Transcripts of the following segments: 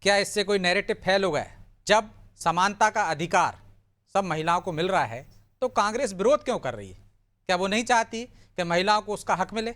क्या इससे कोई नैरेटिव फैल हो गया? जब समानता का अधिकार सब महिलाओं को मिल रहा है तो कांग्रेस विरोध क्यों कर रही है? क्या वो नहीं चाहती कि महिलाओं को उसका हक मिले?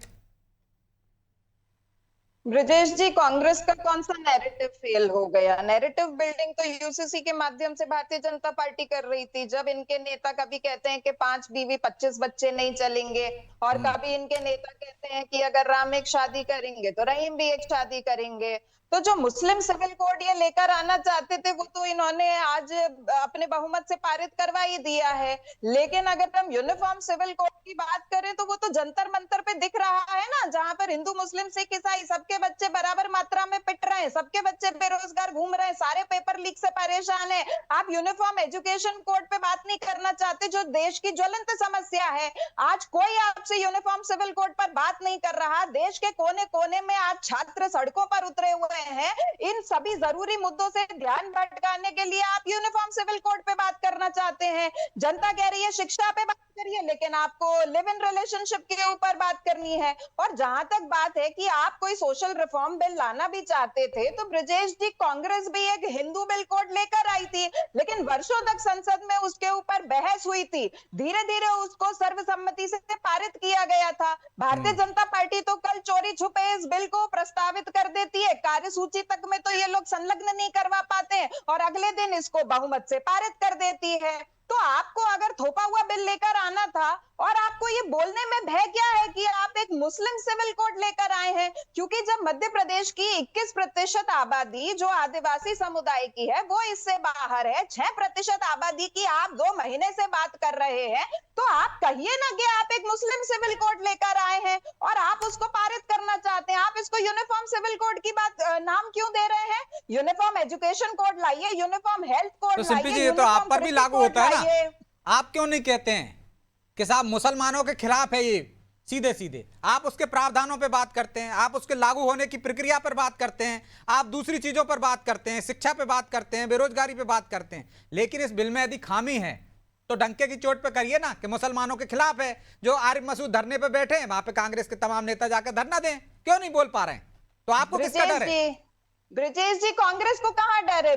ब्रजेश जी, कांग्रेस का कौन सा नैरेटिव फेल हो गया? नैरेटिव बिल्डिंग तो यूसीसी के माध्यम से भारतीय जनता पार्टी कर रही थी। जब इनके नेता कभी कहते हैं कि 5 बीवी 25 बच्चे नहीं चलेंगे, और कभी इनके नेता कहते हैं कि अगर राम एक शादी करेंगे तो रहीम भी एक शादी करेंगे। तो जो मुस्लिम सिविल कोड ये लेकर आना चाहते थे वो तो इन्होंने आज अपने बहुमत से पारित करवा ही दिया है। लेकिन अगर हम यूनिफॉर्म सिविल कोड की बात करें तो वो तो जंतर मंतर पे दिख रहा है ना, जहां पर हिंदू मुस्लिम सिख ईसाई सबके बच्चे बराबर मात्रा में पिट रहे हैं, सबके बच्चे बेरोजगार घूम रहे हैं, सारे पेपर लीक से परेशान है। आप यूनिफॉर्म एजुकेशन कोड पे बात नहीं करना चाहते, जो देश की ज्वलंत समस्या है। आज कोई आपसे यूनिफॉर्म सिविल कोड पर बात नहीं कर रहा। देश के कोने कोने में आज छात्र सड़कों पर उतरे हुए हैं। इन सभी जरूरी मुद्दों से ध्यान भटकाने के लिए आप यूनिफॉर्म सिविल कोड पे बात करना चाहते हैं। जनता कह रही है शिक्षा पे बात करिए, लेकिन आपको लिव इन रिलेशनशिप के ऊपर बात करनी है। और जहां तक बात है कि आप कोई सोशल रिफॉर्म बिल लाना भी चाहते थे तो ब्रजेश जी, कांग्रेस भी एक हिंदू बिल कोड लेकर आई थी, लेकिन वर्षों तक संसद में उसके ऊपर बहस हुई थी। धीरे धीरे उसको सर्वसम्मति से पारित किया गया था। भारतीय जनता पार्टी तो कल चोरी छुपे इस बिल को प्रस्तावित कर देती है, कार्यसूची तक में तो ये लोग संलग्न नहीं करवा पाते और अगले दिन इसको बहुमत से पारित कर देती है। तो आपको अगर थोपा हुआ बिल लेकर आना था, और आपको ये बोलने में भय क्या है कि आप एक मुस्लिम सिविल कोड लेकर आए हैं? क्योंकि जब मध्य प्रदेश की 21% आबादी जो आदिवासी समुदाय की है वो इससे बाहर है, 6% आबादी की आप 2 महीने से बात कर रहे हैं, तो आप कहिए ना कि आप एक मुस्लिम सिविल कोड लेकर आए हैं और आप उसको पारित करना चाहते हैं। आप इसको यूनिफॉर्म सिविल कोड की बात नाम क्यों दे रहे हैं? यूनिफॉर्म एजुकेशन कोड लाइए, यूनिफॉर्म हेल्थ तो कोड सिंपी जी, लाइए, ये तो आप यूनिफॉर्म पर भी कृषि लागू कोड होता है ना। लाइए। आप क्यों नहीं कहते हैं कि साहब मुसलमानों के खिलाफ है ये? सीधे सीधे आप उसके प्रावधानों पे बात करते हैं, आप उसके लागू होने की प्रक्रिया पर बात करते हैं, आप दूसरी चीजों पर बात करते हैं, शिक्षा पे बात करते हैं, बेरोजगारी पे बात करते हैं। लेकिन इस बिल में यदि खामी है तो डंके की चोट पे करिए ना कि मुसलमानों के खिलाफ है। जो आरिफ मसूद धरने पे बैठे हैं वहां पे कांग्रेस के तमाम नेता जाकर धरना दें, क्यों नहीं बोल पा रहे हैं? तो आपको किसका डर है? ब्रिजेश जी, कांग्रेस को कहां डर है?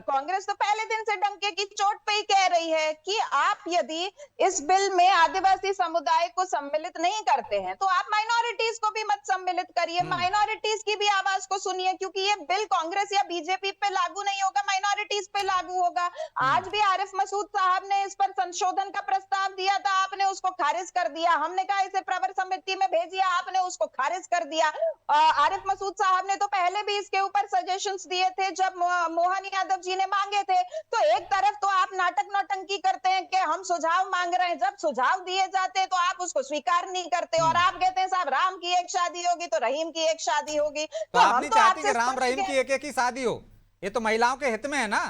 कांग्रेस तो पहले दिन से डंके की चोट पे ही कह रही है कि आप यदि इस बिल में आदिवासी समुदाय को सम्मिलित नहीं करते हैं तो आप माइनॉरिटीज को भी मत सम्मिलित करिए, माइनॉरिटीज की भी आवाज को सुनिए, क्योंकि ये बिल कांग्रेस या बीजेपी पे लागू नहीं होगा, माइनॉरिटीज पे लागू होगा। आज भी आरिफ मसूद साहब ने इस पर संशोधन का प्रस्ताव दिया था, आपने उसको खारिज कर दिया। हमने कहा इसे प्रवर समिति में भेजिए, आपने उसको खारिज कर दिया। आरिफ मसूद साहब ने तो पहले भी इसके ऊपर सजेशंस दिए थे जब मोहन यादव जी ने मांगे थे। तो एक तरफ तो आप नाटक नौटंकी करते हैं कि हम सुझाव मांग रहे हैं, जब सुझाव दिए जाते हैं तो आप उसको स्वीकार नहीं करते और आप कहते हैं साहब राम की एक शादी होगी तो रहीम की एक शादी होगी। तो तो आप हम नहीं तो चाहती कि आपसे राम रहीम की एक एक ही शादी हो? ये तो महिलाओं के हित में है ना।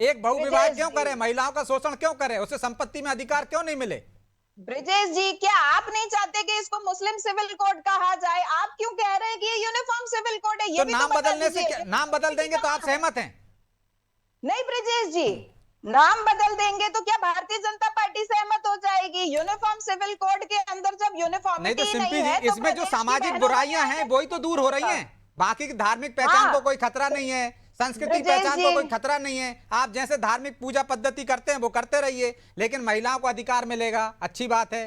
एक बहु विवाह क्यों करे? महिलाओं का शोषण क्यों करे? उसे संपत्ति में अधिकार क्यों नहीं मिले? ब्रिजेश जी, क्या आप नहीं चाहते कि इसको मुस्लिम सिविल कोड कहा जाए? आप क्यों कह रहे हैं कि ये यूनिफॉर्म सिविल कोड है? तो ये भी तो नाम बता बदलने से दीजिए क्या, नाम बदल देंगे तो आप सहमत हैं? नहीं ब्रिजेश जी, नाम बदल देंगे तो क्या भारतीय जनता पार्टी सहमत हो जाएगी? यूनिफॉर्म सिविल कोड के अंदर जब नहीं तो यूनिफॉर्मिटी सिंपी नहीं जी, है तो इसमें जो प्रदेश की सामाजिक बहनों का बुराइयां न्याय हैं वही तो कैसे दूर हो रही होगा? हैं। बाकी की धार्मिक पहचान हाँ को कोई खतरा नहीं है, संस्कृति ब्रिजेश पहचान जी, को कोई खतरा नहीं है। आप जैसे धार्मिक पूजा पद्धति करते हैं वो करते रहिए, लेकिन महिलाओं को अधिकार मिलेगा, अच्छी बात है।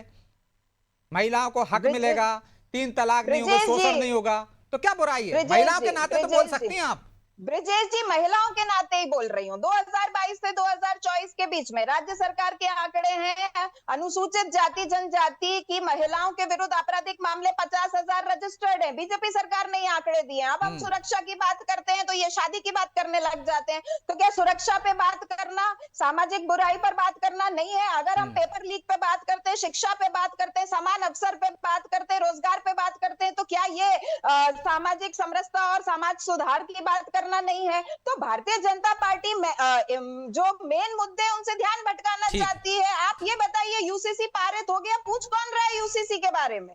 महिलाओं को हक ब्रिजेश मिलेगा, 3 तलाक नहीं होगा, ब्रिजेश जी, शोषण नहीं होगा, तो क्या बुराई है? ब्रिजेश महिलाओं जी, के नाते तो बोल ब्रिजेश जी, सकती हैं आप। ब्रिजेश जी, महिलाओं के नाते ही बोल रही हूँ। 2022 से 2024 के बीच में राज्य सरकार के आंकड़े हैं, अनुसूचित जाति जनजाति की महिलाओं के विरुद्ध आपराधिक मामले 50,000 रजिस्टर्ड हैं। बीजेपी सरकार ने ये आंकड़े दिए हैं। अब हम सुरक्षा की बात करते हैं तो ये शादी की बात करने लग जाते हैं। तो क्या सुरक्षा पे बात करना सामाजिक बुराई पर बात करना नहीं है? अगर हम पेपर लीक पे बात करते हैं, शिक्षा पे बात करते हैं, समान अवसर पे बात करते हैं, रोजगार पे बात करते हैं, तो क्या ये सामाजिक समरसता और समाज सुधार की बात करना नहीं है? तो भारतीय जनता पार्टी में जो मेन मुद्दे हैं उनसे ध्यान भटकाना ठीक है। चाहती है। आप ये बताइए, यूसीसी पारित हो गया, पूछ कौन रहा है यूसीसी के बारे में?